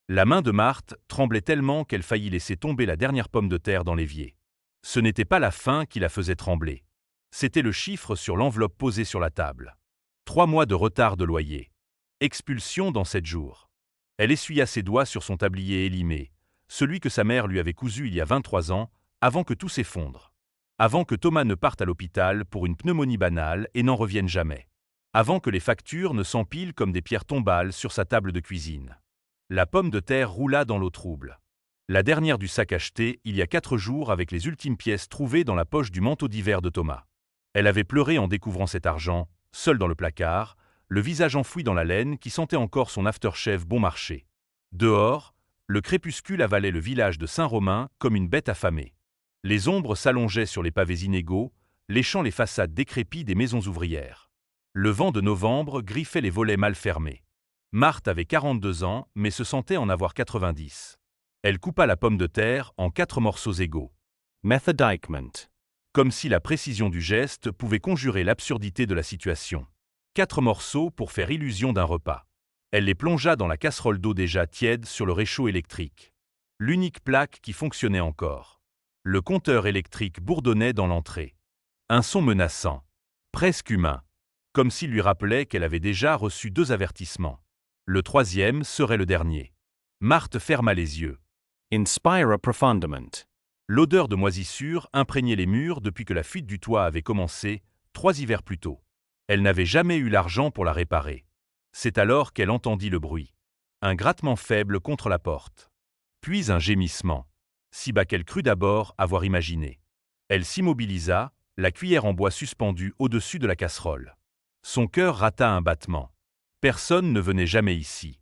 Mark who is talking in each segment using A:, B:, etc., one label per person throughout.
A: La main de Marthe tremblait tellement qu'elle faillit laisser tomber la dernière pomme de terre dans l'évier. Ce n'était pas la faim qui la faisait trembler. C'était le chiffre sur l'enveloppe posée sur la table. 3 mois de retard de loyer. Expulsion dans 7 jours. Elle essuya ses doigts sur son tablier élimé, celui que sa mère lui avait cousu il y a 23 ans, avant que tout s'effondre. Avant que Thomas ne parte à l'hôpital pour une pneumonie banale et n'en revienne jamais. Avant que les factures ne s'empilent comme des pierres tombales sur sa table de cuisine. La pomme de terre roula dans l'eau trouble. La dernière du sac acheté il y a 4 jours avec les ultimes pièces trouvées dans la poche du manteau d'hiver de Thomas. Elle avait pleuré en découvrant cet argent, seule dans le placard, le visage enfoui dans la laine qui sentait encore son aftershave bon marché. Dehors, le crépuscule avalait le village de Saint-Romain comme une bête affamée. Les ombres s'allongeaient sur les pavés inégaux, léchant les façades décrépies des maisons ouvrières. Le vent de novembre griffait les volets mal fermés. Marthe avait 42 ans, mais se sentait en avoir 90. Elle coupa la pomme de terre en 4 morceaux égaux.
B: Methodicament.
A: Comme si la précision du geste pouvait conjurer l'absurdité de la situation. 4 morceaux pour faire illusion d'un repas. Elle les plongea dans la casserole d'eau déjà tiède sur le réchaud électrique. L'unique plaque qui fonctionnait encore. Le compteur électrique bourdonnait dans l'entrée. Un son menaçant, presque humain, comme s'il lui rappelait qu'elle avait déjà reçu 2 avertissements. Le 3e serait le dernier. Marthe ferma les yeux.
B: Inspira profundament.
A: L'odeur de moisissure imprégnait les murs depuis que la fuite du toit avait commencé, 3 hivers plus tôt. Elle n'avait jamais eu l'argent pour la réparer. C'est alors qu'elle entendit le bruit. Un grattement faible contre la porte. Puis un gémissement. Si bas qu'elle crut d'abord avoir imaginé. Elle s'immobilisa, la cuillère en bois suspendue au-dessus de la casserole. Son cœur rata un battement. Personne ne venait jamais ici.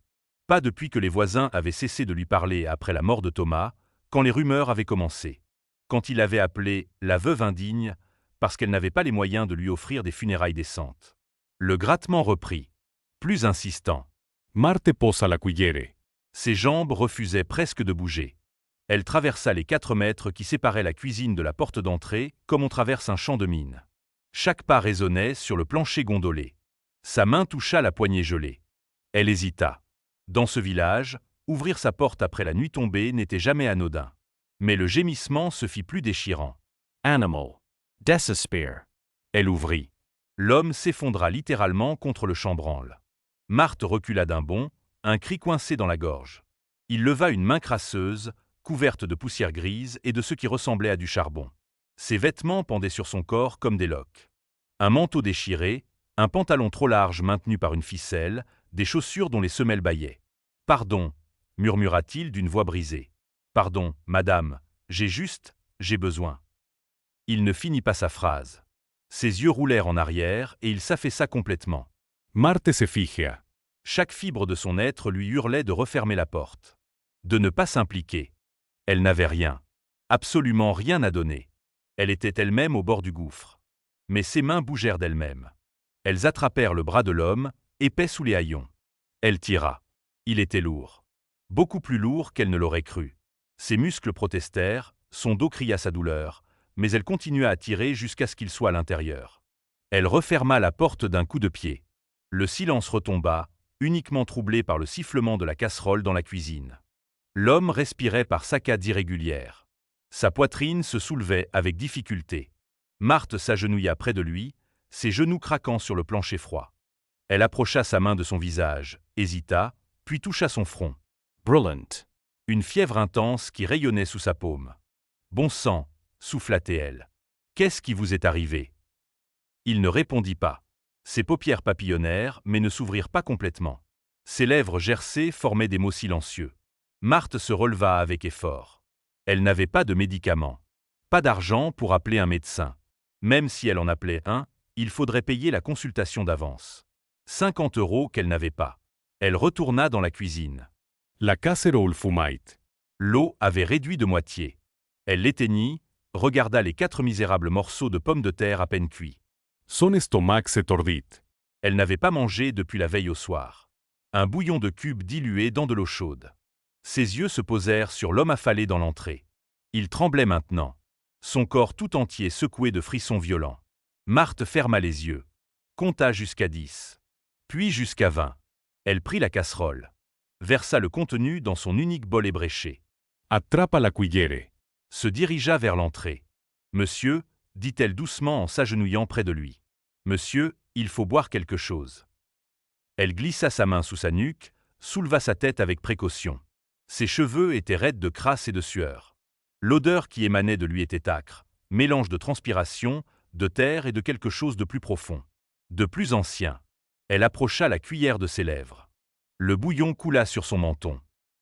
A: Pas depuis que les voisins avaient cessé de lui parler après la mort de Thomas, quand les rumeurs avaient commencé. Quand il avait appelé « la veuve indigne » parce qu'elle n'avait pas les moyens de lui offrir des funérailles décentes. Le grattement reprit. Plus insistant.
B: Marthe posa la cuillère.
A: Ses jambes refusaient presque de bouger. Elle traversa les 4 mètres qui séparaient la cuisine de la porte d'entrée comme on traverse un champ de mine. Chaque pas résonnait sur le plancher gondolé. Sa main toucha la poignée gelée. Elle hésita. Dans ce village, ouvrir sa porte après la nuit tombée n'était jamais anodin. Mais le gémissement se fit plus déchirant.
B: Animal. Desesper.
A: Elle ouvrit. L'homme s'effondra littéralement contre le chambranle. Marthe recula d'un bond, un cri coincé dans la gorge. Il leva une main crasseuse, couverte de poussière grise et de ce qui ressemblait à du charbon. Ses vêtements pendaient sur son corps comme des loques. Un manteau déchiré, un pantalon trop large maintenu par une ficelle, des chaussures dont les semelles bâillaient. « Pardon » murmura-t-il d'une voix brisée. « Pardon, madame, j'ai besoin. » Il ne finit pas sa phrase. Ses yeux roulèrent en arrière et il s'affaissa complètement.
B: Marthe se figea.
A: Chaque fibre de son être lui hurlait de refermer la porte. De ne pas s'impliquer. Elle n'avait rien. Absolument rien à donner. Elle était elle-même au bord du gouffre. Mais ses mains bougèrent d'elles-mêmes. Elles attrapèrent le bras de l'homme, épais sous les haillons. Elle tira. Il était lourd. Beaucoup plus lourd qu'elle ne l'aurait cru. Ses muscles protestèrent, son dos cria sa douleur, mais elle continua à tirer jusqu'à ce qu'il soit à l'intérieur. Elle referma la porte d'un coup de pied. Le silence retomba, uniquement troublé par le sifflement de la casserole dans la cuisine. L'homme respirait par saccades irrégulières. Sa poitrine se soulevait avec difficulté. Marthe s'agenouilla près de lui, ses genoux craquant sur le plancher froid. Elle approcha sa main de son visage, hésita, puis toucha son front.
B: Brûlant.
A: Une fièvre intense qui rayonnait sous sa paume. « Bon sang » souffla-t-elle. « Qu'est-ce qui vous est arrivé » Il ne répondit pas. Ses paupières papillonnèrent, mais ne s'ouvrirent pas complètement. Ses lèvres gercées formaient des mots silencieux. Marthe se releva avec effort. Elle n'avait pas de médicaments. Pas d'argent pour appeler un médecin. Même si elle en appelait un, il faudrait payer la consultation d'avance. 50 € qu'elle n'avait pas. Elle retourna dans la cuisine.
B: La casserole fumait.
A: L'eau avait réduit de moitié. Elle l'éteignit, regarda les 4 misérables morceaux de pommes de terre à peine cuits.
B: Son estomac se tordit.
A: Elle n'avait pas mangé depuis la veille au soir. Un bouillon de cubes dilué dans de l'eau chaude. Ses yeux se posèrent sur l'homme affalé dans l'entrée. Il tremblait maintenant. Son corps tout entier secoué de frissons violents. Marthe ferma les yeux. Compta jusqu'à 10. Puis jusqu'à 20. Elle prit la casserole. versa le contenu dans son unique bol ébréché.
B: Attrapa la cuillere.
A: Se dirigea vers l'entrée. « Monsieur, dit-elle doucement en s'agenouillant près de lui. Monsieur, il faut boire quelque chose. » Elle glissa sa main sous sa nuque, souleva sa tête avec précaution. Ses cheveux étaient raides de crasse et de sueur. L'odeur qui émanait de lui était âcre, mélange de transpiration, de terre et de quelque chose de plus profond, de plus ancien. Elle approcha la cuillère de ses lèvres. Le bouillon coula sur son menton.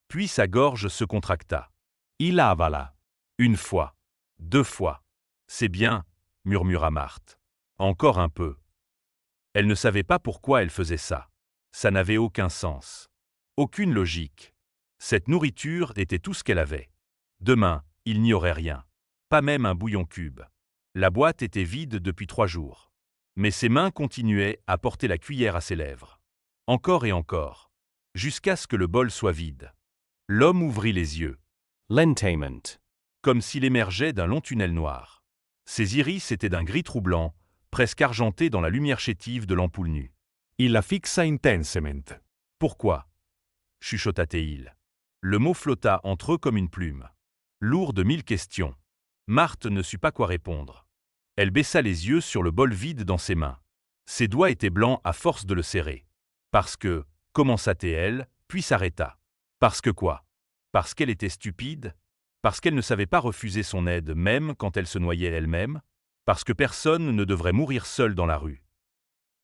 A: Puis sa gorge se contracta.
B: Y la avala.
A: Une fois, 2 fois. C'est bien, murmura Marthe. Encore un peu. Elle ne savait pas pourquoi elle faisait ça. Ça n'avait aucun sens. Aucune logique. Cette nourriture était tout ce qu'elle avait. Demain, il n'y aurait rien. Pas même un bouillon cube. La boîte était vide depuis 3 jours. Mais ses mains continuaient à porter la cuillère à ses lèvres. Encore et encore. Jusqu'à ce que le bol soit vide. L'homme ouvrit les yeux.
B: Lentaiment.
A: Comme s'il émergeait d'un long tunnel noir. Ses iris étaient d'un gris troublant, presque argenté dans la lumière chétive de l'ampoule nue.
B: Il la fixa intensement.
A: Pourquoi ? Chuchota-t-il. Le mot flotta entre eux comme une plume. Lourd de 1000 questions. Marthe ne sut pas quoi répondre. Elle baissa les yeux sur le bol vide dans ses mains. Ses doigts étaient blancs à force de le serrer. Parce que, commença-t-elle, puis s'arrêta. Parce que quoi ? Parce qu'elle était stupide ? Parce qu'elle ne savait pas refuser son aide même quand elle se noyait elle-même ? Parce que personne ne devrait mourir seul dans la rue.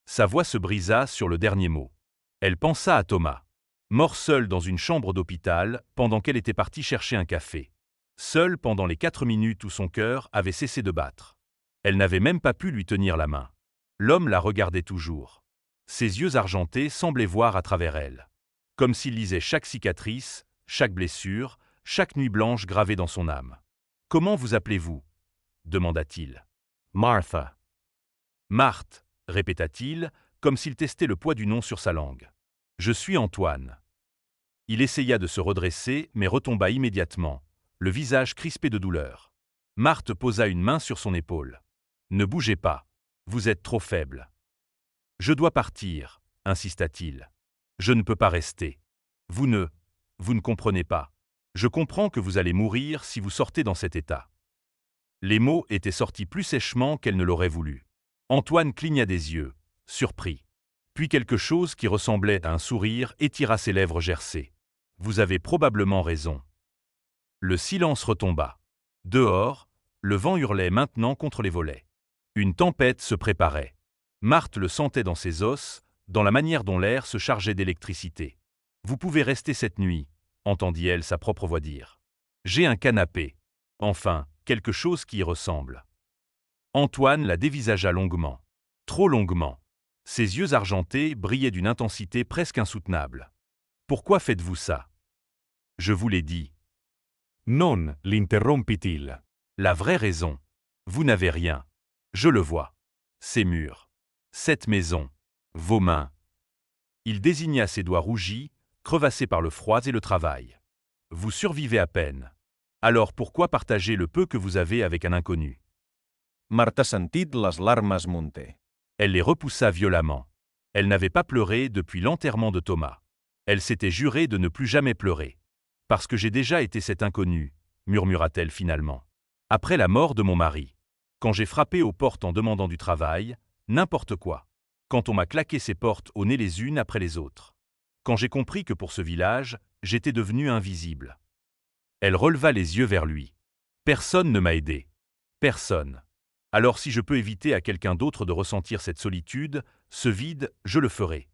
A: Sa voix se brisa sur le dernier mot. Elle pensa à Thomas. Mort seul dans une chambre d'hôpital pendant qu'elle était partie chercher un café. Seul pendant les 4 minutes où son cœur avait cessé de battre. Elle n'avait même pas pu lui tenir la main. L'homme la regardait toujours. Ses yeux argentés semblaient voir à travers elle. Comme s'il lisait chaque cicatrice, chaque blessure, chaque nuit blanche gravée dans son âme. « Comment vous appelez-vous » demanda-t-il. «
B: Martha. »«
A: Marthe » répéta-t-il, comme s'il testait le poids du nom sur sa langue. « Je suis Antoine. » Il essaya de se redresser, mais retomba immédiatement, le visage crispé de douleur. Marthe posa une main sur son épaule. « Ne bougez pas. Vous êtes trop faible. »« Je dois partir, » insista-t-il. « Je ne peux pas rester. Vous ne comprenez pas. Je comprends que vous allez mourir si vous sortez dans cet état. » Les mots étaient sortis plus sèchement qu'elle ne l'aurait voulu. Antoine cligna des yeux, surpris. Puis quelque chose qui ressemblait à un sourire étira ses lèvres gercées. « Vous avez probablement raison. » Le silence retomba. Dehors, le vent hurlait maintenant contre les volets. Une tempête se préparait. Marthe le sentait dans ses os, dans la manière dont l'air se chargeait d'électricité. « Vous pouvez rester cette nuit, » entendit-elle sa propre voix dire. « J'ai un canapé. Enfin, quelque chose qui y ressemble. » Antoine la dévisagea longuement. Trop longuement. Ses yeux argentés brillaient d'une intensité presque insoutenable. « Pourquoi faites-vous ça ?»« Je vous l'ai dit. »
B: Non, l'interrompit-il.
A: « La vraie raison. Vous n'avez rien. Je le vois. Ces murs. Cette maison. Vos mains. » Il désigna ses doigts rougis, crevassés par le froid et le travail. « Vous survivez à peine. Alors pourquoi partager le peu que vous avez avec un inconnu ?»
C: Martha sentit les larmes munter.
A: Elle les repoussa violemment. Elle n'avait pas pleuré depuis l'enterrement de Thomas. Elle s'était jurée de ne plus jamais pleurer. « Parce que j'ai déjà été cet inconnu, » murmura-t-elle finalement. « Après la mort de mon mari. Quand j'ai frappé aux portes en demandant du travail, n'importe quoi. Quand on m'a claqué ces portes au nez les unes après les autres. Quand j'ai compris que pour ce village, j'étais devenue invisible. » Elle releva les yeux vers lui. « Personne ne m'a aidé. Personne. Alors si je peux éviter à quelqu'un d'autre de ressentir cette solitude, ce vide, je le ferai. »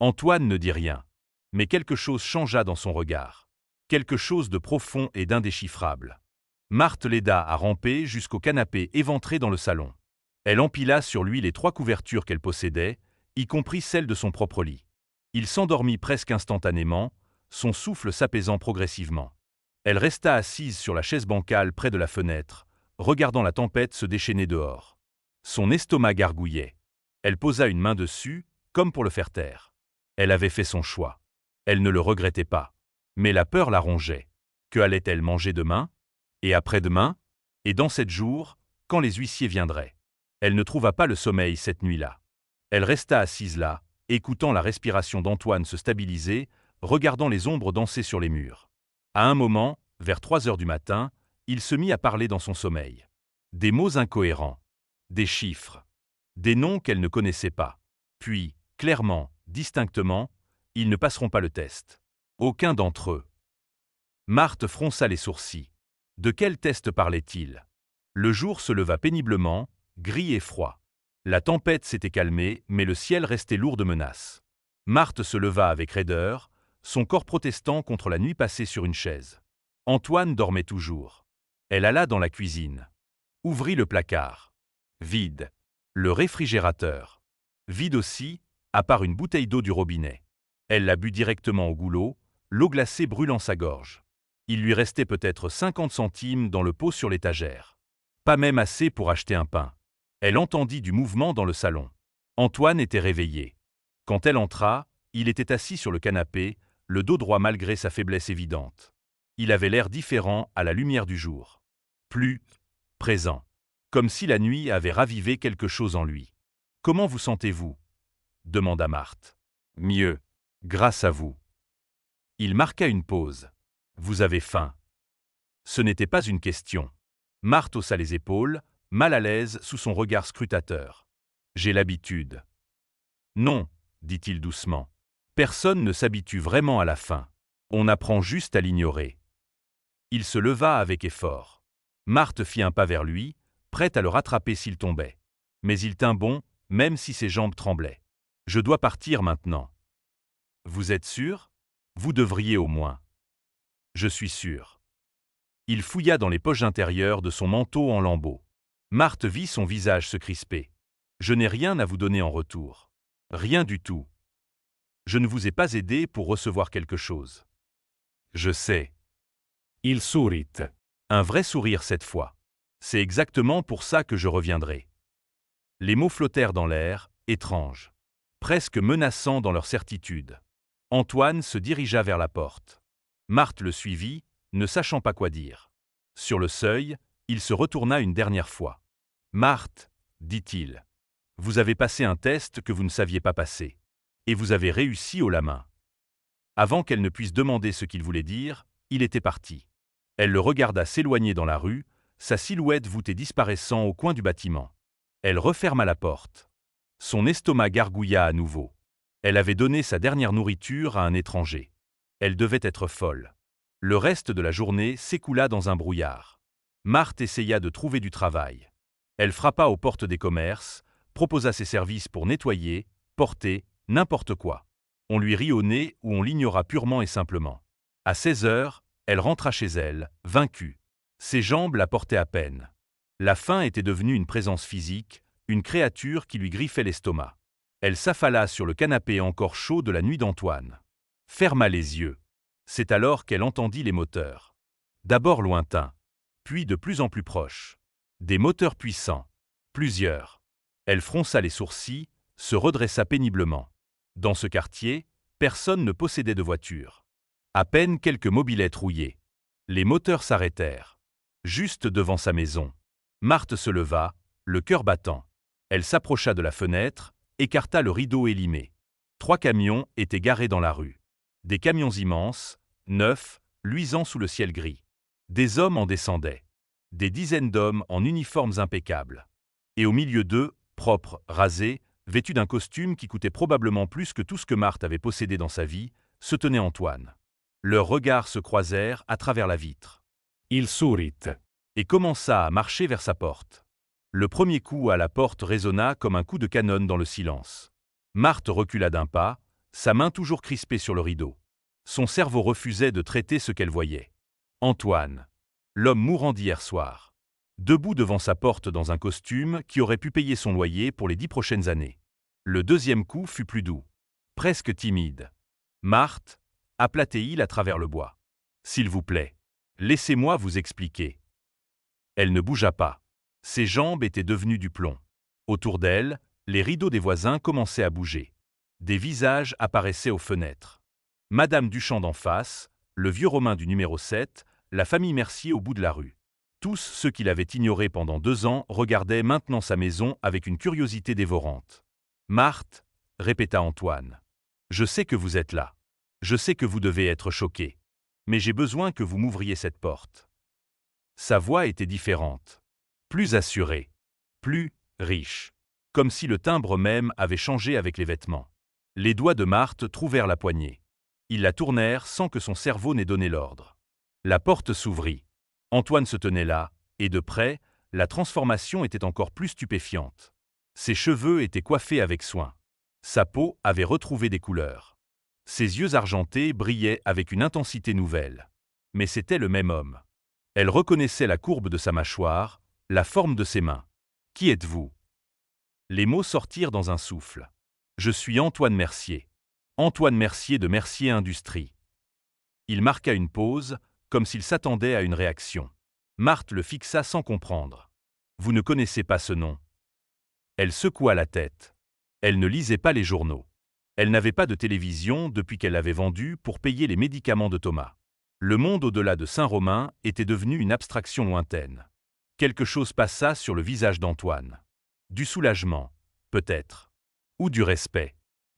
A: Antoine ne dit rien. Mais quelque chose changea dans son regard. Quelque chose de profond et d'indéchiffrable. Marthe l'aida à ramper jusqu'au canapé éventré dans le salon. Elle empila sur lui les 3 couvertures qu'elle possédait, y compris celle de son propre lit. Il s'endormit presque instantanément, son souffle s'apaisant progressivement. Elle resta assise sur la chaise bancale près de la fenêtre, regardant la tempête se déchaîner dehors. Son estomac gargouillait. Elle posa une main dessus, comme pour le faire taire. Elle avait fait son choix. Elle ne le regrettait pas. Mais la peur la rongeait. Que allait-elle manger demain ? Et après-demain ? Et dans 7 jours, quand les huissiers viendraient ? Elle ne trouva pas le sommeil cette nuit-là. Elle resta assise là, écoutant la respiration d'Antoine se stabiliser, regardant les ombres danser sur les murs. À un moment, vers 3 heures du matin, il se mit à parler dans son sommeil. Des mots incohérents, des chiffres, des noms qu'elle ne connaissait pas. Puis, clairement, distinctement, ils ne passeront pas le test. Aucun d'entre eux. Marthe fronça les sourcils. De quel test parlait-il? Le jour se leva péniblement, gris et froid. La tempête s'était calmée, mais le ciel restait lourd de menaces. Marthe se leva avec raideur, son corps protestant contre la nuit passée sur une chaise. Antoine dormait toujours. Elle alla dans la cuisine. Ouvrit le placard. Vide. Le réfrigérateur. Vide aussi, à part une bouteille d'eau du robinet. Elle la but directement au goulot, l'eau glacée brûlant sa gorge. Il lui restait peut-être 50 centimes dans le pot sur l'étagère. Pas même assez pour acheter un pain. Elle entendit du mouvement dans le salon. Antoine était réveillé. Quand elle entra, il était assis sur le canapé, le dos droit malgré sa faiblesse évidente. Il avait l'air différent à la lumière du jour. Plus présent. Comme si la nuit avait ravivé quelque chose en lui. « Comment vous sentez-vous » demanda Marthe. « Mieux. Grâce à vous. » Il marqua une pause. « Vous avez faim ?» Ce n'était pas une question. Marthe haussa les épaules, mal à l'aise sous son regard scrutateur. « J'ai l'habitude. » « Non, » dit-il doucement. « Personne ne s'habitue vraiment à la faim. On apprend juste à l'ignorer. » Il se leva avec effort. Marthe fit un pas vers lui, prête à le rattraper s'il tombait. Mais il tint bon, même si ses jambes tremblaient. « Je dois partir maintenant. »« Vous êtes sûr ? Vous devriez au moins. »« Je suis sûr. » Il fouilla dans les poches intérieures de son manteau en lambeaux. Marthe vit son visage se crisper. « Je n'ai rien à vous donner en retour. Rien du tout. Je ne vous ai pas aidé pour recevoir quelque chose. » « Je sais. »
B: Il sourit.
A: Un vrai sourire cette fois. « C'est exactement pour ça que je reviendrai. » Les mots flottèrent dans l'air, étranges, presque menaçants dans leur certitude. Antoine se dirigea vers la porte. Marthe le suivit, ne sachant pas quoi dire. Sur le seuil, il se retourna une dernière fois. « Marthe, » dit-il, « vous avez passé un test que vous ne saviez pas passer. Et vous avez réussi haut la main. » Avant qu'elle ne puisse demander ce qu'il voulait dire, il était parti. Elle le regarda s'éloigner dans la rue, sa silhouette voûtée disparaissant au coin du bâtiment. Elle referma la porte. Son estomac gargouilla à nouveau. Elle avait donné sa dernière nourriture à un étranger. Elle devait être folle. Le reste de la journée s'écoula dans un brouillard. Marthe essaya de trouver du travail. Elle frappa aux portes des commerces, proposa ses services pour nettoyer, porter, n'importe quoi. On lui rit au nez ou on l'ignora purement et simplement. À 16 heures, elle rentra chez elle, vaincue. Ses jambes la portaient à peine. La faim était devenue une présence physique, une créature qui lui griffait l'estomac. Elle s'affala sur le canapé encore chaud de la nuit d'Antoine. Ferma les yeux. C'est alors qu'elle entendit les moteurs. D'abord lointains, puis de plus en plus proches. Des moteurs puissants. Plusieurs. Elle fronça les sourcils, se redressa péniblement. Dans ce quartier, personne ne possédait de voiture. À peine quelques mobylettes rouillées. Les moteurs s'arrêtèrent. Juste devant sa maison. Marthe se leva, le cœur battant. Elle s'approcha de la fenêtre, écarta le rideau élimé. 3 camions étaient garés dans la rue. Des camions immenses, neufs, luisants sous le ciel gris. Des hommes en descendaient. Des dizaines d'hommes en uniformes impeccables. Et au milieu d'eux, propres, rasés, vêtus d'un costume qui coûtait probablement plus que tout ce que Marthe avait possédé dans sa vie, se tenait Antoine. Leurs regards se croisèrent à travers la vitre.
B: Il sourit.
A: Et commença à marcher vers sa porte. Le premier coup à la porte résonna comme un coup de canon dans le silence. Marthe recula d'un pas, sa main toujours crispée sur le rideau. Son cerveau refusait de traiter ce qu'elle voyait. Antoine, l'homme mourant d'hier soir, debout devant sa porte dans un costume qui aurait pu payer son loyer pour les 10 prochaines années. Le deuxième coup fut plus doux, presque timide. « Marthe » appela-t-il à travers le bois. « S'il vous plaît, laissez-moi vous expliquer. » Elle ne bougea pas. Ses jambes étaient devenues du plomb. Autour d'elle, les rideaux des voisins commençaient à bouger. Des visages apparaissaient aux fenêtres. Madame Duchamp d'en face, le vieux Romain du numéro 7, la famille Mercier au bout de la rue. Tous ceux qui l'avaient ignoré pendant 2 ans regardaient maintenant sa maison avec une curiosité dévorante. « Marthe » répéta Antoine. « Je sais que vous êtes là. Je sais que vous devez être choqué. Mais j'ai besoin que vous m'ouvriez cette porte. » Sa voix était différente. Plus assurée. Plus riche. Comme si le timbre même avait changé avec les vêtements. Les doigts de Marthe trouvèrent la poignée. Ils la tournèrent sans que son cerveau n'ait donné l'ordre. La porte s'ouvrit. Antoine se tenait là, et de près, la transformation était encore plus stupéfiante. Ses cheveux étaient coiffés avec soin. Sa peau avait retrouvé des couleurs. Ses yeux argentés brillaient avec une intensité nouvelle. Mais c'était le même homme. Elle reconnaissait la courbe de sa mâchoire, la forme de ses mains. « Qui êtes-vous » Les mots sortirent dans un souffle. « Je suis Antoine Mercier. Antoine Mercier de Mercier Industries. » Il marqua une pause, comme s'il s'attendait à une réaction. Marthe le fixa sans comprendre. « Vous ne connaissez pas ce nom ?» Elle secoua la tête. Elle ne lisait pas les journaux. Elle n'avait pas de télévision depuis qu'elle l'avait vendue pour payer les médicaments de Thomas. Le monde au-delà de Saint-Romain était devenu une abstraction lointaine. Quelque chose passa sur le visage d'Antoine. Du soulagement, peut-être. Ou du respect.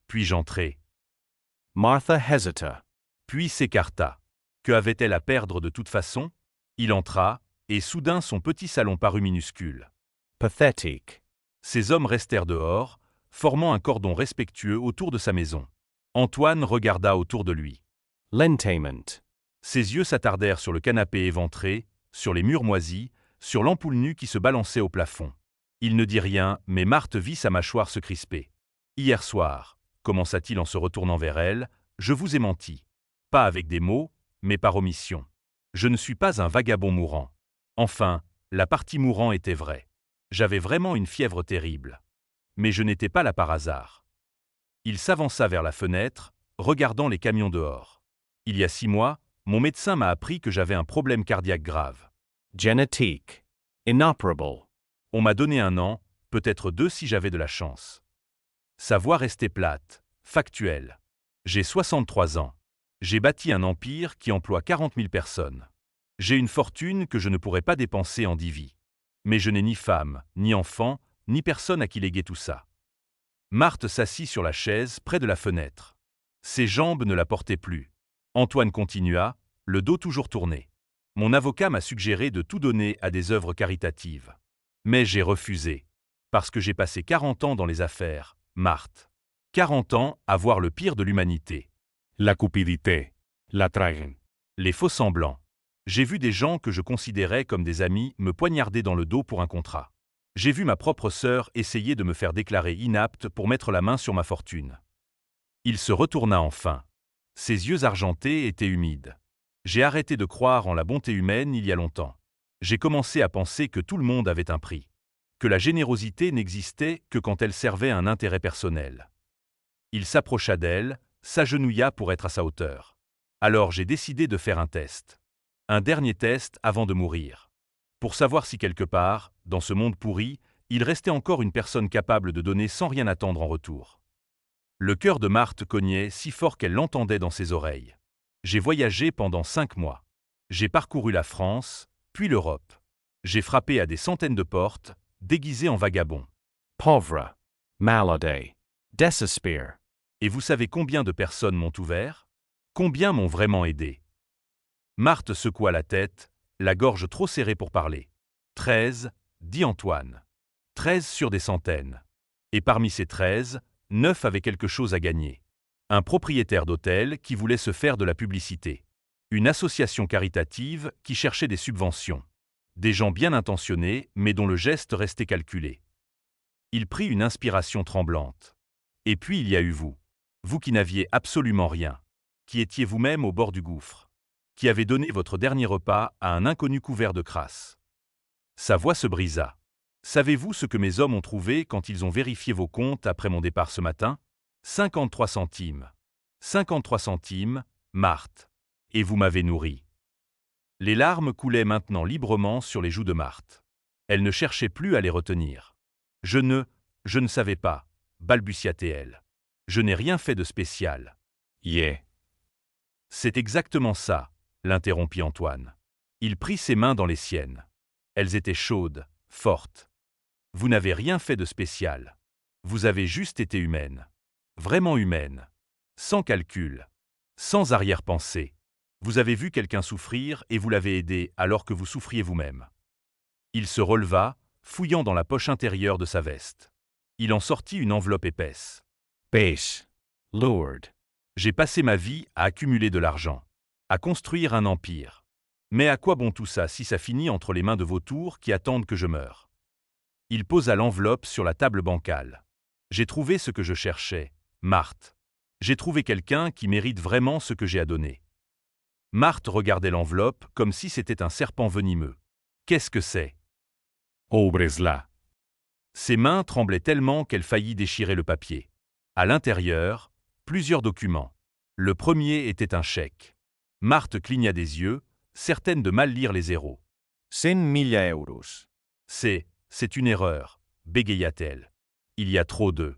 A: Puis-je entrer ?
C: Martha hesita.
A: Puis s'écarta. Que avait-elle à perdre de toute façon ? Il entra, et soudain son petit salon parut minuscule.
C: Pathetic.
A: Ces hommes restèrent dehors, formant un cordon respectueux autour de sa maison. Antoine regarda autour de lui.
C: Lentaiment.
A: Ses yeux s'attardèrent sur le canapé éventré, sur les murs moisis, sur l'ampoule nue qui se balançait au plafond. Il ne dit rien, mais Marthe vit sa mâchoire se crisper. « Hier soir, » commença-t-il en se retournant vers elle, « je vous ai menti. Pas avec des mots, mais par omission. Je ne suis pas un vagabond mourant. Enfin, la partie mourant était vraie. J'avais vraiment une fièvre terrible. Mais je n'étais pas là par hasard. » Il s'avança vers la fenêtre, regardant les camions dehors. « Il y a 6 mois, mon médecin m'a appris que j'avais un problème cardiaque grave.
C: Genetique. Inoperable.
A: On m'a donné 1 an, peut-être 2 si j'avais de la chance. » Sa voix restait plate, factuelle. « J'ai 63 ans. J'ai bâti un empire qui emploie 40 000 personnes. J'ai une fortune que je ne pourrais pas dépenser en 10 vies. Mais je n'ai ni femme, ni enfant, ni personne à qui léguer tout ça. » Marthe s'assit sur la chaise près de la fenêtre. Ses jambes ne la portaient plus. Antoine continua, le dos toujours tourné. « Mon avocat m'a suggéré de tout donner à des œuvres caritatives. Mais j'ai refusé. Parce que j'ai passé 40 ans dans les affaires, Marthe. 40 ans à voir le pire de l'humanité.
B: La cupidité. La traguen.
A: Les faux-semblants. J'ai vu des gens que je considérais comme des amis me poignarder dans le dos pour un contrat. J'ai vu ma propre sœur essayer de me faire déclarer inapte pour mettre la main sur ma fortune. » Il se retourna enfin. Ses yeux argentés étaient humides. « J'ai arrêté de croire en la bonté humaine il y a longtemps. J'ai commencé à penser que tout le monde avait un prix. Que la générosité n'existait que quand elle servait un intérêt personnel. » Il s'approcha d'elle, s'agenouilla pour être à sa hauteur. « Alors j'ai décidé de faire un test. Un dernier test avant de mourir. Pour savoir si quelque part, dans ce monde pourri, il restait encore une personne capable de donner sans rien attendre en retour. » Le cœur de Marthe cognait si fort qu'elle l'entendait dans ses oreilles. « J'ai voyagé pendant 5 mois. J'ai parcouru la France, puis l'Europe. J'ai frappé à des centaines de portes, déguisé en vagabond.
C: Pauvre. Malade. Desespère.
A: Et vous savez combien de personnes m'ont ouvert ? Combien m'ont vraiment aidé ? » Marthe secoua la tête, la gorge trop serrée pour parler. « 13, dit Antoine. 13 sur des centaines. Et parmi ces 13, 9 avaient quelque chose à gagner. Un propriétaire d'hôtel qui voulait se faire de la publicité. Une association caritative qui cherchait des subventions. Des gens bien intentionnés, mais dont le geste restait calculé. » Il prit une inspiration tremblante. « Et puis il y a eu vous. Vous qui n'aviez absolument rien. Qui étiez vous-même au bord du gouffre. Qui avez donné votre dernier repas à un inconnu couvert de crasse. » Sa voix se brisa. « Savez-vous ce que mes hommes ont trouvé quand ils ont vérifié vos comptes après mon départ ce matin ? 53 centimes. 53 centimes, Marthe. Et vous m'avez nourri. » Les larmes coulaient maintenant librement sur les joues de Marthe. Elle ne cherchait plus à les retenir. « Je ne savais pas, » balbutia-t-elle. « Je n'ai rien fait de spécial. » «
C: Yeah. »
A: « C'est exactement ça, » l'interrompit Antoine. Il prit ses mains dans les siennes. Elles étaient chaudes, fortes. « Vous n'avez rien fait de spécial. Vous avez juste été humaine. Vraiment humaine. Sans calcul. Sans arrière-pensée. Vous avez vu quelqu'un souffrir et vous l'avez aidé alors que vous souffriez vous-même. Il se releva, fouillant dans la poche intérieure de sa veste. Il en sortit une enveloppe épaisse.
C: Base. Lured.
A: J'ai passé ma vie à accumuler de l'argent, à construire un empire. Mais à quoi bon tout ça si ça finit entre les mains de vautours qui attendent que je meure? Il posa l'enveloppe sur la table bancale. J'ai trouvé ce que je cherchais, Marthe. J'ai trouvé quelqu'un qui mérite vraiment ce que j'ai à donner. Marthe regardait l'enveloppe comme si c'était un serpent venimeux. Qu'est-ce que c'est?
B: Obresla.
A: Ses mains tremblaient tellement qu'elle faillit déchirer le papier. À l'intérieur, plusieurs documents. Le premier était un chèque. Marthe cligna des yeux, certaine de mal lire les zéros.
C: 100.000 euros.
A: C'est une erreur, bégaya-t-elle. Il y a trop de.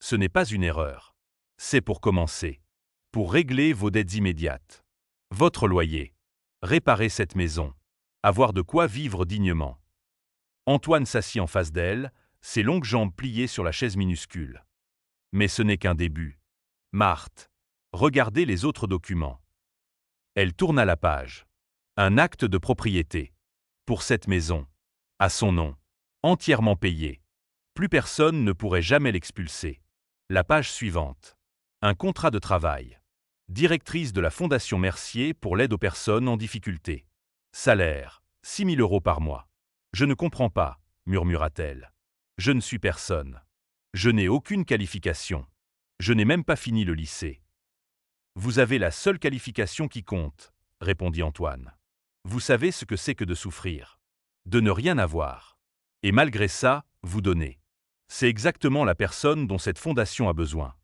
A: Ce n'est pas une erreur. C'est pour commencer. Pour régler vos dettes immédiates. Votre loyer. Réparer cette maison. Avoir de quoi vivre dignement. Antoine s'assit en face d'elle, ses longues jambes pliées sur la chaise minuscule. Mais ce n'est qu'un début. Marthe, regardez les autres documents. Elle tourna la page. Un acte de propriété. Pour cette maison. À son nom. Entièrement payé. Plus personne ne pourrait jamais l'expulser. La page suivante. Un contrat de travail. Directrice de la Fondation Mercier pour l'aide aux personnes en difficulté. Salaire, 6 000 euros par mois. Je ne comprends pas, murmura-t-elle. Je ne suis personne. Je n'ai aucune qualification. Je n'ai même pas fini le lycée. Vous avez la seule qualification qui compte, répondit Antoine. Vous savez ce que c'est que de souffrir. De ne rien avoir. Et malgré ça, vous donnez. C'est exactement la personne dont cette fondation a besoin.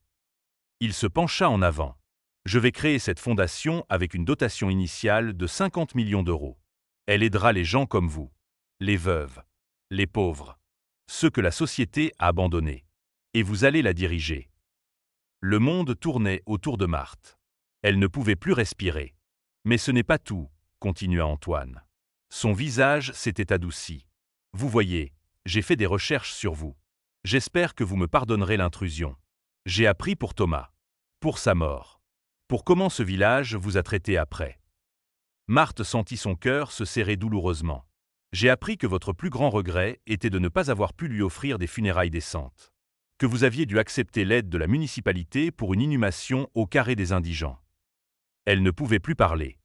A: Il se pencha en avant. Je vais créer cette fondation avec une dotation initiale de 50 millions d'euros. Elle aidera les gens comme vous. Les veuves. Les pauvres. Ceux que la société a abandonnés. Et vous allez la diriger. Le monde tournait autour de Marthe. Elle ne pouvait plus respirer. Mais ce n'est pas tout, continua Antoine. Son visage s'était adouci. Vous voyez, j'ai fait des recherches sur vous. J'espère que vous me pardonnerez l'intrusion. J'ai appris pour Thomas. Pour sa mort. Pour comment ce village vous a traité après. Marthe sentit son cœur se serrer douloureusement. J'ai appris que votre plus grand regret était de ne pas avoir pu lui offrir des funérailles décentes. Que vous aviez dû accepter l'aide de la municipalité pour une inhumation au carré des indigents. Elle ne pouvait plus parler.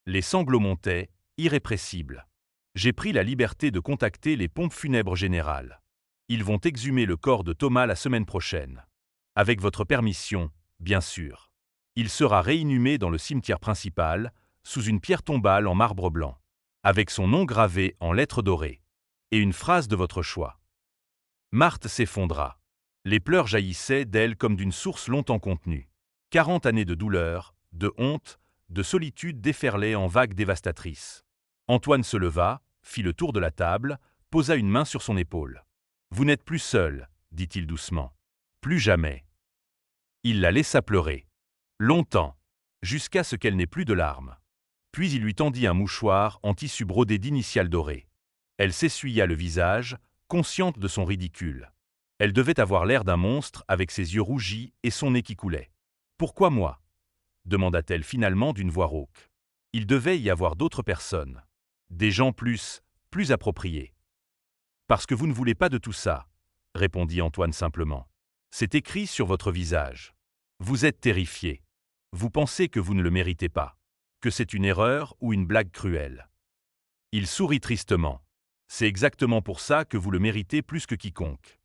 A: Les sanglots montaient, irrépressibles. J'ai pris la liberté de contacter les pompes funèbres générales. Ils vont exhumer le corps de Thomas la semaine prochaine. Avec votre permission, bien sûr. Il sera réinhumé dans le cimetière principal, sous une pierre tombale en marbre blanc, avec son nom gravé en lettres dorées, et une phrase de votre choix. Marthe s'effondra. Les pleurs jaillissaient d'elle comme d'une source longtemps contenue. 40 années de douleur, de honte, de solitude déferlaient en vagues dévastatrices. Antoine se leva, fit le tour de la table, posa une main sur son épaule. « Vous n'êtes plus seul, dit-il doucement. Plus jamais. » Il la laissa pleurer. Longtemps, jusqu'à ce qu'elle n'ait plus de larmes. Puis il lui tendit un mouchoir en tissu brodé d'initiales dorées. Elle s'essuya le visage, consciente de son ridicule. Elle devait avoir l'air d'un monstre avec ses yeux rougis et son nez qui coulait. « Pourquoi moi » demanda-t-elle finalement d'une voix rauque. Il devait y avoir d'autres personnes. Des gens plus appropriés. « Parce que vous ne voulez pas de tout ça, » répondit Antoine simplement. « C'est écrit sur votre visage. Vous êtes terrifié. Vous pensez que vous ne le méritez pas, que c'est une erreur ou une blague cruelle. » Il sourit tristement. « C'est exactement pour ça que vous le méritez plus que quiconque. »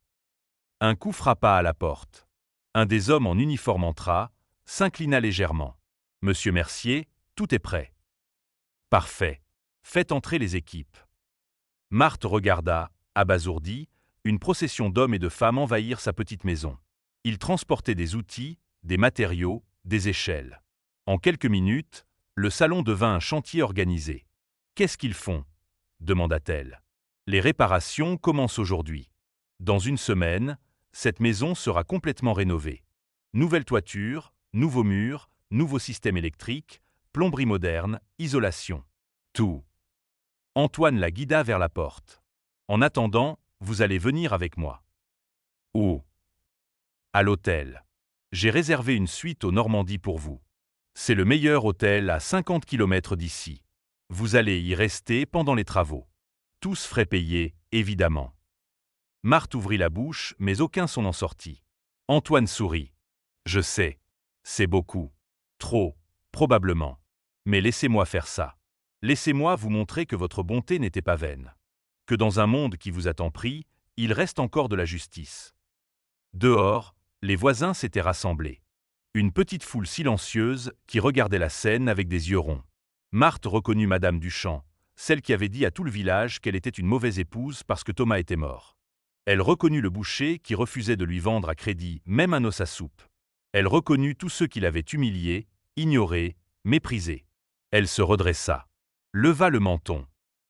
A: Un coup frappa à la porte. Un des hommes en uniforme entra, s'inclina légèrement. « Monsieur Mercier, tout est prêt. » « Parfait. Faites entrer les équipes. » Marthe regarda, abasourdie, une procession d'hommes et de femmes envahir sa petite maison. Ils transportaient des outils, des matériaux, des échelles. En quelques minutes, le salon devint un chantier organisé. « Qu'est-ce qu'ils font » demanda-t-elle. « Les réparations commencent aujourd'hui. Dans une semaine, cette maison sera complètement rénovée. Nouvelle toiture, nouveaux murs, nouveau système électrique, plomberie moderne, isolation. Tout. » Antoine la guida vers la porte. « En attendant, vous allez venir avec moi. » « Où » ? « À l'hôtel. J'ai réservé une suite au Normandie pour vous. C'est le meilleur hôtel à 50 km d'ici. Vous allez y rester pendant les travaux. Tous frais payés, évidemment. Marthe ouvrit la bouche, mais aucun son n'en sortit. Antoine sourit. Je sais. C'est beaucoup. Trop, probablement. Mais laissez-moi faire ça. Laissez-moi vous montrer que votre bonté n'était pas vaine. Que dans un monde qui vous a tant pris, il reste encore de la justice. Dehors, les voisins s'étaient rassemblés. Une petite foule silencieuse qui regardait la scène avec des yeux ronds. Marthe reconnut Madame Duchamp, celle qui avait dit à tout le village qu'elle était une mauvaise épouse parce que Thomas était mort. Elle reconnut le boucher qui refusait de lui vendre à crédit même un os à soupe. Elle reconnut tous ceux qui l'avaient humiliée, ignorée, méprisée. Elle se redressa, leva le menton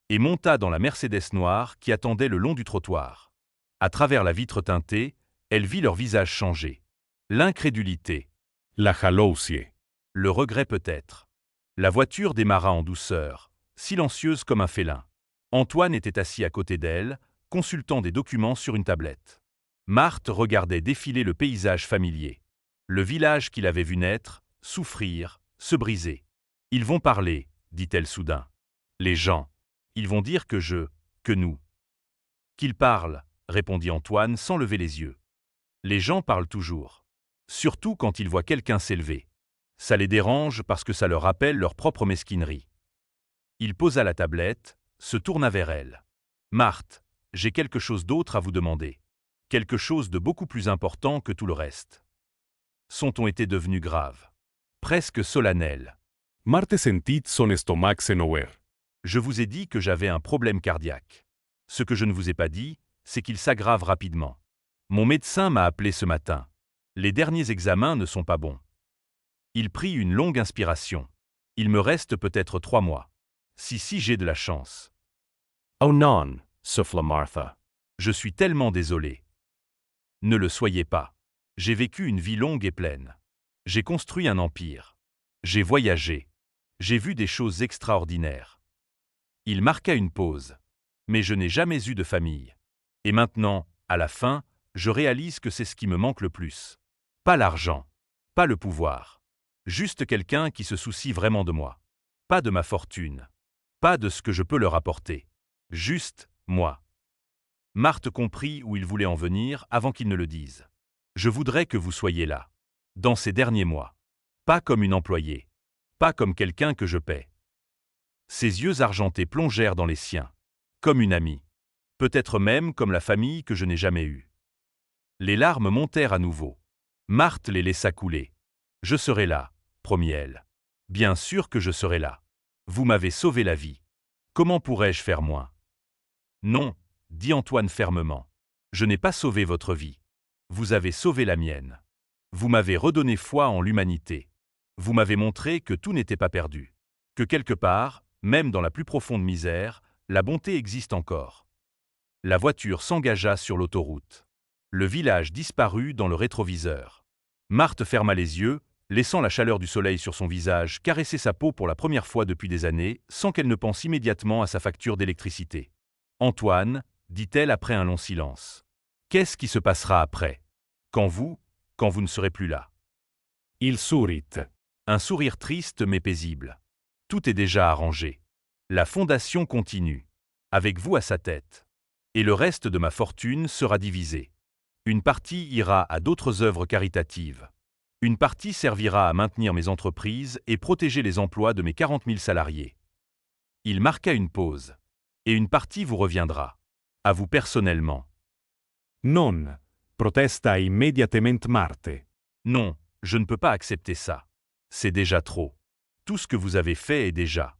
A: et monta dans la Mercedes noire qui attendait le long du trottoir. À travers la vitre teintée, elle vit leur visage changer. L'incrédulité,
B: La jalousie.
A: le regret peut-être. La voiture démarra en douceur, silencieuse comme un félin. Antoine était assis à côté d'elle, consultant des documents sur une tablette. Marthe regardait défiler le paysage familier. Le village qu'il avait vu naître, souffrir, se briser. « Ils vont parler, dit-elle soudain. Les gens. Ils vont dire que nous. »« Qu'ils parlent, répondit Antoine sans lever les yeux. Les gens parlent toujours. Surtout quand ils voient quelqu'un s'élever. Ça les dérange parce que ça leur rappelle leur propre mesquinerie. Il posa la tablette, se tourna vers elle. « Marthe, j'ai quelque chose d'autre à vous demander. Quelque chose de beaucoup plus important que tout le reste. » Son ton était devenu grave. Presque solennel.
B: Marthe sentit son estomac se nouer.
A: Je vous ai dit que j'avais un problème cardiaque. Ce que je ne vous ai pas dit, c'est qu'il s'aggrave rapidement. Mon médecin m'a appelé ce matin. Les derniers examens ne sont pas bons. Il prit une longue inspiration. Il me reste peut-être 3 mois. Si j'ai de la chance.
C: Oh non, souffla Martha.
A: Je suis tellement désolé. Ne le soyez pas. J'ai vécu une vie longue et pleine. J'ai construit un empire. J'ai voyagé. J'ai vu des choses extraordinaires. Il marqua une pause. Mais je n'ai jamais eu de famille. Et maintenant, à la fin, je réalise que c'est ce qui me manque le plus. Pas l'argent. Pas le pouvoir. Juste quelqu'un qui se soucie vraiment de moi. Pas de ma fortune. Pas de ce que je peux leur apporter. Juste, moi. Marthe comprit où il voulait en venir avant qu'il ne le dise. Je voudrais que vous soyez là. Dans ces derniers mois. Pas comme une employée. Pas comme quelqu'un que je paie. Ses yeux argentés plongèrent dans les siens. Comme une amie. Peut-être même comme la famille que je n'ai jamais eue. Les larmes montèrent à nouveau. Marthe les laissa couler. Je serai là, promit-elle. Bien sûr que je serai là. Vous m'avez sauvé la vie. Comment pourrais-je faire moins? Non, dit Antoine fermement. Je n'ai pas sauvé votre vie. Vous avez sauvé la mienne. Vous m'avez redonné foi en l'humanité. Vous m'avez montré que tout n'était pas perdu. Que quelque part, même dans la plus profonde misère, la bonté existe encore. La voiture s'engagea sur l'autoroute. Le village disparut dans le rétroviseur. Marthe ferma les yeux, laissant la chaleur du soleil sur son visage caresser sa peau pour la première fois depuis des années, sans qu'elle ne pense immédiatement à sa facture d'électricité. « Antoine, dit-elle après un long silence. Qu'est-ce qui se passera après? Quand vous ne serez plus là. »
B: Il sourit.
A: Un sourire triste mais paisible. Tout est déjà arrangé. La fondation continue, avec vous à sa tête. Et le reste de ma fortune sera divisé. Une partie ira à d'autres œuvres caritatives. Une partie servira à maintenir mes entreprises et protéger les emplois de mes 40 000 salariés. Il marqua une pause. Et une partie vous reviendra. À vous personnellement.
B: Non, protesta immediatamente Marthe.
A: Non, je ne peux pas accepter ça. C'est déjà trop. Tout ce que vous avez fait est déjà.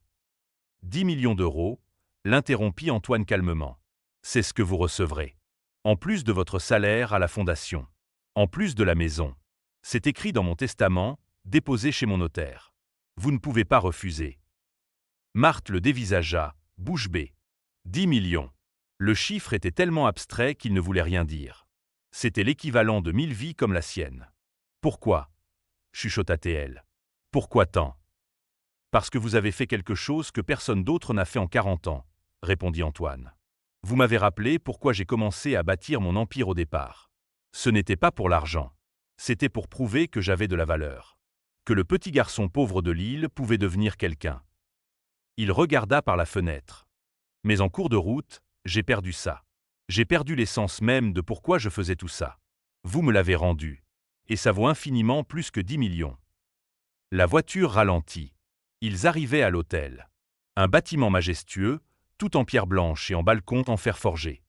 A: 10 millions d'euros, l'interrompit Antoine calmement. C'est ce que vous recevrez. En plus de votre salaire à la fondation. En plus de la maison. C'est écrit dans mon testament, déposé chez mon notaire. Vous ne pouvez pas refuser. Marthe le dévisagea, bouche bée. 10 millions. Le chiffre était tellement abstrait qu'il ne voulait rien dire. C'était l'équivalent de 1000 vies comme la sienne. Pourquoi? Chuchota-t-elle. Pourquoi tant? Parce que vous avez fait quelque chose que personne d'autre n'a fait en 40 ans, répondit Antoine. Vous m'avez rappelé pourquoi j'ai commencé à bâtir mon empire au départ. Ce n'était pas pour l'argent. C'était pour prouver que j'avais de la valeur. que le petit garçon pauvre de l'île pouvait devenir quelqu'un. Il regarda par la fenêtre. Mais en cours de route, j'ai perdu ça. J'ai perdu l'essence même de pourquoi je faisais tout ça. Vous me l'avez rendu. Et ça vaut infiniment plus que 10 millions. La voiture ralentit. Ils arrivaient à l'hôtel. Un bâtiment majestueux, tout en pierre blanche et en balcon en fer forgé.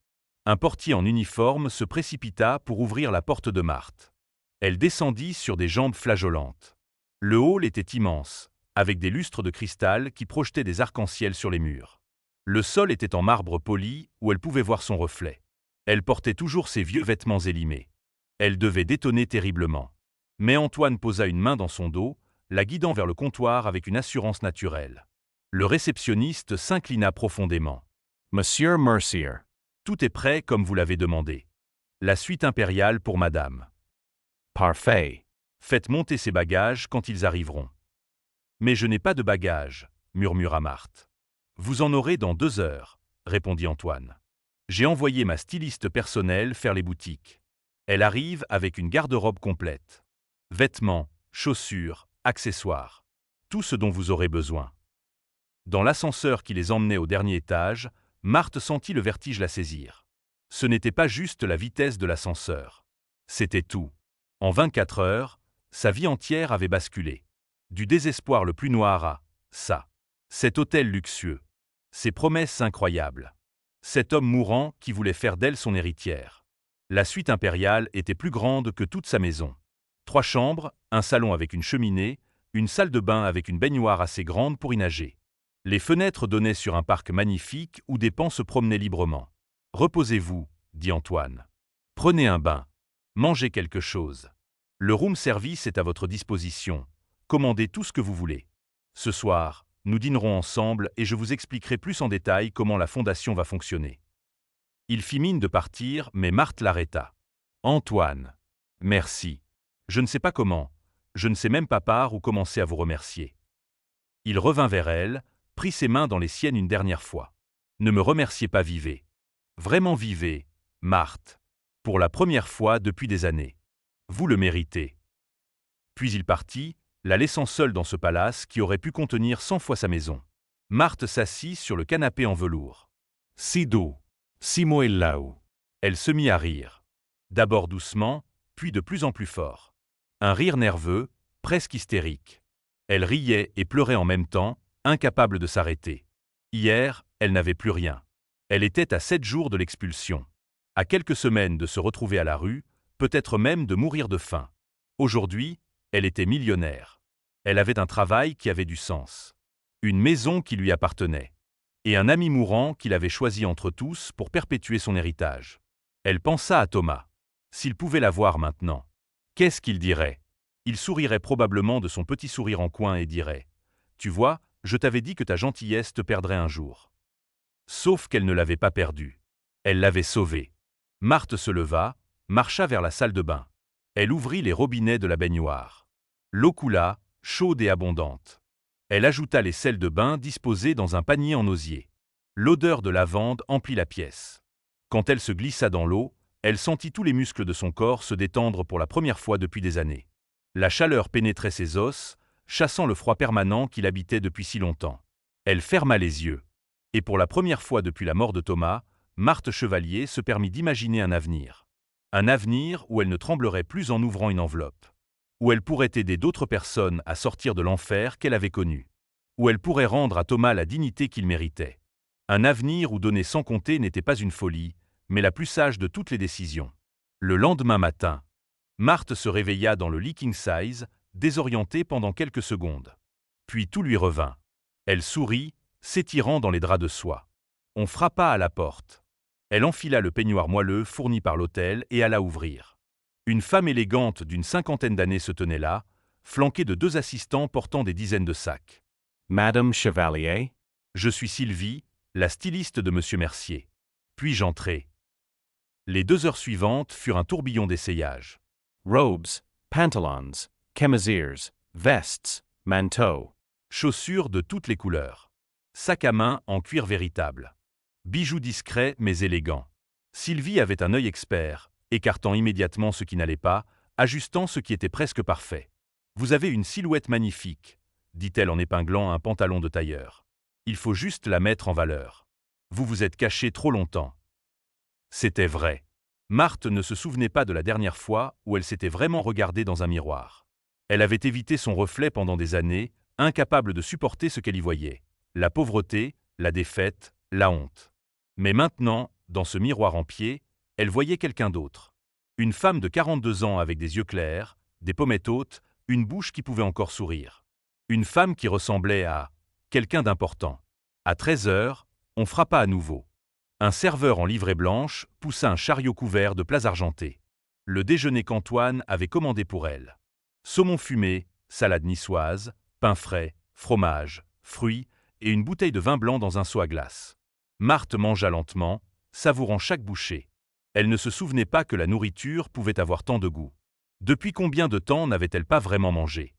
A: Un portier en uniforme se précipita pour ouvrir la porte de Marthe. Elle descendit sur des jambes flageolantes. Le hall était immense, avec des lustres de cristal qui projetaient des arcs-en-ciel sur les murs. Le sol était en marbre poli où elle pouvait voir son reflet. Elle portait toujours ses vieux vêtements élimés. Elle devait détonner terriblement. Mais Antoine posa une main dans son dos, la guidant vers le comptoir avec une assurance naturelle. Le réceptionniste s'inclina profondément.
C: Monsieur Mercier.
A: Tout est prêt comme vous l'avez demandé. La suite impériale pour madame.
C: Parfait.
A: Faites monter ces bagages quand ils arriveront. Mais je n'ai pas de bagages, murmura Marthe. Vous en aurez dans 2 heures, répondit Antoine. J'ai envoyé ma styliste personnelle faire les boutiques. Elle arrive avec une garde-robe complète. Vêtements, chaussures, accessoires. Tout ce dont vous aurez besoin. Dans l'ascenseur qui les emmenait au dernier étage, Marthe sentit le vertige la saisir. Ce n'était pas juste la vitesse de l'ascenseur. C'était tout. En 24 heures, sa vie entière avait basculé. Du désespoir le plus noir à ça. Cet hôtel luxueux. Ces promesses incroyables. Cet homme mourant qui voulait faire d'elle son héritière. La suite impériale était plus grande que toute sa maison. 3 chambres, un salon avec une cheminée, une salle de bain avec une baignoire assez grande pour y nager. Les fenêtres donnaient sur un parc magnifique où des paons se promenaient librement. « Reposez-vous », dit Antoine. « Prenez un bain. Mangez quelque chose. Le room service est à votre disposition. Commandez tout ce que vous voulez. Ce soir, nous dînerons ensemble et je vous expliquerai plus en détail comment la fondation va fonctionner. » Il fit mine de partir, mais Marthe l'arrêta. « Antoine. Merci. Je ne sais pas comment. Je ne sais même pas par où commencer à vous remercier. » Il revint vers elle, prit ses mains dans les siennes une dernière fois. « Ne me remerciez pas, vivez. Vraiment vivez, Marthe. Pour la première fois depuis des années. Vous le méritez. » Puis il partit, la laissant seule dans ce palace qui aurait pu contenir 100 fois sa maison. Marthe s'assit sur le canapé en velours.
B: Si doux, si moellau.
A: Elle se mit à rire. D'abord doucement, puis de plus en plus fort. Un rire nerveux, presque hystérique. Elle riait et pleurait en même temps, incapable de s'arrêter. Hier, elle n'avait plus rien. Elle était à 7 jours de l'expulsion. À quelques semaines de se retrouver à la rue, peut-être même de mourir de faim. Aujourd'hui, elle était millionnaire. Elle avait un travail qui avait du sens. Une maison qui lui appartenait. Et un ami mourant qu'il avait choisi entre tous pour perpétuer son héritage. Elle pensa à Thomas. S'il pouvait la voir maintenant, qu'est-ce qu'il dirait? Il sourirait probablement de son petit sourire en coin et dirait « Tu vois, je t'avais dit que ta gentillesse te perdrait un jour. » Sauf qu'elle ne l'avait pas perdu. Elle l'avait sauvé. Marthe se leva, marcha vers la salle de bain. Elle ouvrit les robinets de la baignoire. L'eau coula, chaude et abondante. Elle ajouta les sels de bain disposés dans un panier en osier. L'odeur de lavande emplit la pièce. Quand elle se glissa dans l'eau, elle sentit tous les muscles de son corps se détendre pour la première fois depuis des années. La chaleur pénétrait ses os, chassant le froid permanent qui l'habitait depuis si longtemps. Elle ferma les yeux. Et pour la première fois depuis la mort de Thomas, Marthe Chevalier se permit d'imaginer un avenir. Un avenir où elle ne tremblerait plus en ouvrant une enveloppe. Où elle pourrait aider d'autres personnes à sortir de l'enfer qu'elle avait connu. Où elle pourrait rendre à Thomas la dignité qu'il méritait. Un avenir où donner sans compter n'était pas une folie, mais la plus sage de toutes les décisions. Le lendemain matin, Marthe se réveilla dans le lit king size, désorientée pendant quelques secondes. Puis tout lui revint. Elle sourit, s'étirant dans les draps de soie. On frappa à la porte. Elle enfila le peignoir moelleux fourni par l'hôtel et alla ouvrir. Une femme élégante d'une 50aine d'années se tenait là, flanquée de 2 assistants portant des dizaines de sacs.
C: « Madame Chevalier.
A: Je suis Sylvie, la styliste de Monsieur Mercier. Puis-je entrer? » Les 2 heures suivantes furent un tourbillon d'essayages.
C: Robes, pantalons, camisères, vestes, manteaux.
A: Chaussures de toutes les couleurs. Sac à main en cuir véritable. Bijoux discrets mais élégants. Sylvie avait un œil expert, écartant immédiatement ce qui n'allait pas, ajustant ce qui était presque parfait. Vous avez une silhouette magnifique, dit-elle en épinglant un pantalon de tailleur. Il faut juste la mettre en valeur. Vous vous êtes caché trop longtemps. C'était vrai. Marthe ne se souvenait pas de la dernière fois où elle s'était vraiment regardée dans un miroir. Elle avait évité son reflet pendant des années, incapable de supporter ce qu'elle y voyait. La pauvreté, la défaite, la honte. Mais maintenant, dans ce miroir en pied, elle voyait quelqu'un d'autre. Une femme de 42 ans avec des yeux clairs, des pommettes hautes, une bouche qui pouvait encore sourire. Une femme qui ressemblait à quelqu'un d'important. À 13 heures, on frappa à nouveau. Un serveur en livrée blanche poussa un chariot couvert de plats argentés. Le déjeuner qu'Antoine avait commandé pour elle. Saumon fumé, salade niçoise, pain frais, fromage, fruits et une bouteille de vin blanc dans un seau à glace. Marthe mangea lentement, savourant chaque bouchée. Elle ne se souvenait pas que la nourriture pouvait avoir tant de goût. Depuis combien de temps n'avait-elle pas vraiment mangé?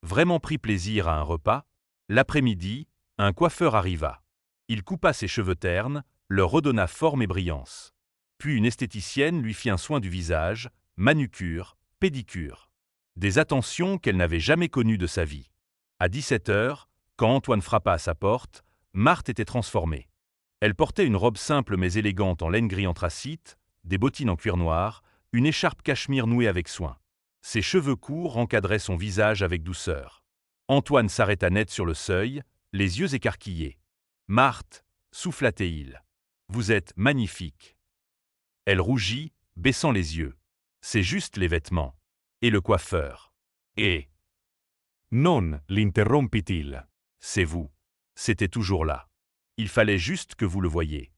A: Vraiment pris plaisir à un repas? L'après-midi, un coiffeur arriva. Il coupa ses cheveux ternes, leur redonna forme et brillance. Puis une esthéticienne lui fit un soin du visage, manucure, pédicure. Des attentions qu'elle n'avait jamais connues de sa vie. À 17 heures, quand Antoine frappa à sa porte, Marthe était transformée. Elle portait une robe simple mais élégante en laine gris anthracite, des bottines en cuir noir, une écharpe cachemire nouée avec soin. Ses cheveux courts encadraient son visage avec douceur. Antoine s'arrêta net sur le seuil, les yeux écarquillés. « Marthe, souffla-t-il. Vous êtes magnifique. » Elle rougit, baissant les yeux. « C'est juste les vêtements. Et le coiffeur. Et
B: Non, l'interrompit-il.
A: c'est vous. C'était toujours là. Il fallait juste que vous le voyiez. »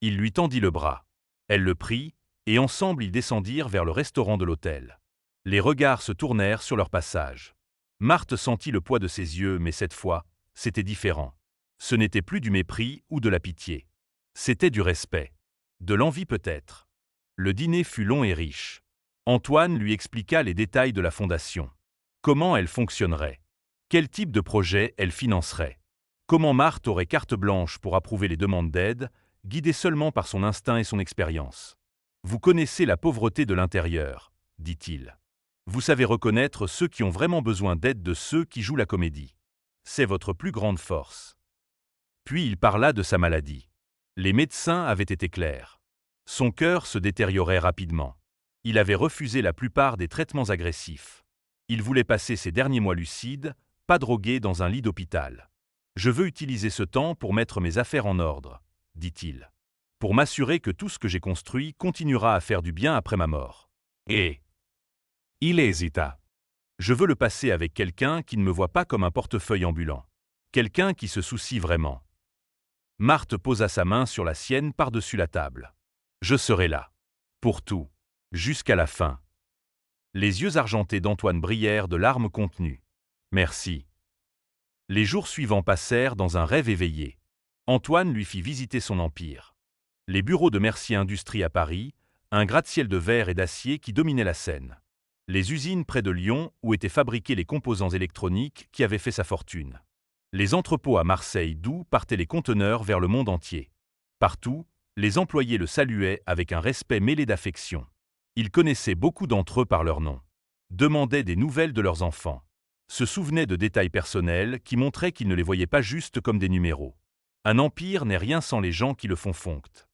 A: Il lui tendit le bras. Elle le prit, et ensemble ils descendirent vers le restaurant de l'hôtel. Les regards se tournèrent sur leur passage. Marthe sentit le poids de ses yeux, mais cette fois, c'était différent. Ce n'était plus du mépris ou de la pitié. C'était du respect. De l'envie peut-être. Le dîner fut long et riche. Antoine lui expliqua les détails de la fondation. Comment elle fonctionnerait. Quel type de projet elle financerait. Comment Marthe aurait carte blanche pour approuver les demandes d'aide, guidée seulement par son instinct et son expérience. « Vous connaissez la pauvreté de l'intérieur, » dit-il. « Vous savez reconnaître ceux qui ont vraiment besoin d'aide de ceux qui jouent la comédie. C'est votre plus grande force. » Puis il parla de sa maladie. Les médecins avaient été clairs. Son cœur se détériorait rapidement. Il avait refusé la plupart des traitements agressifs. Il voulait passer ses derniers mois lucides, pas drogué dans un lit d'hôpital. « Je veux utiliser ce temps pour mettre mes affaires en ordre, » dit-il. « Pour m'assurer que tout ce que j'ai construit continuera à faire du bien après ma mort. Et
B: Il hésita.
A: je veux le passer avec quelqu'un qui ne me voit pas comme un portefeuille ambulant. Quelqu'un qui se soucie vraiment. » Marthe posa sa main sur la sienne par-dessus la table. « Je serai là. Pour tout. Jusqu'à la fin. » Les yeux argentés d'Antoine brillèrent de larmes contenues. « Merci. » Les jours suivants passèrent dans un rêve éveillé. Antoine lui fit visiter son empire. Les bureaux de Mercier Industries à Paris, un gratte-ciel de verre et d'acier qui dominait la Seine. Les usines près de Lyon où étaient fabriqués les composants électroniques qui avaient fait sa fortune. Les entrepôts à Marseille d'où partaient les conteneurs vers le monde entier. Partout, les employés le saluaient avec un respect mêlé d'affection. Ils connaissaient beaucoup d'entre eux par leur nom. Demandaient des nouvelles de leurs enfants. Se souvenaient de détails personnels qui montraient qu'ils ne les voyaient pas juste comme des numéros. Un empire n'est rien sans les gens qui le font foncte.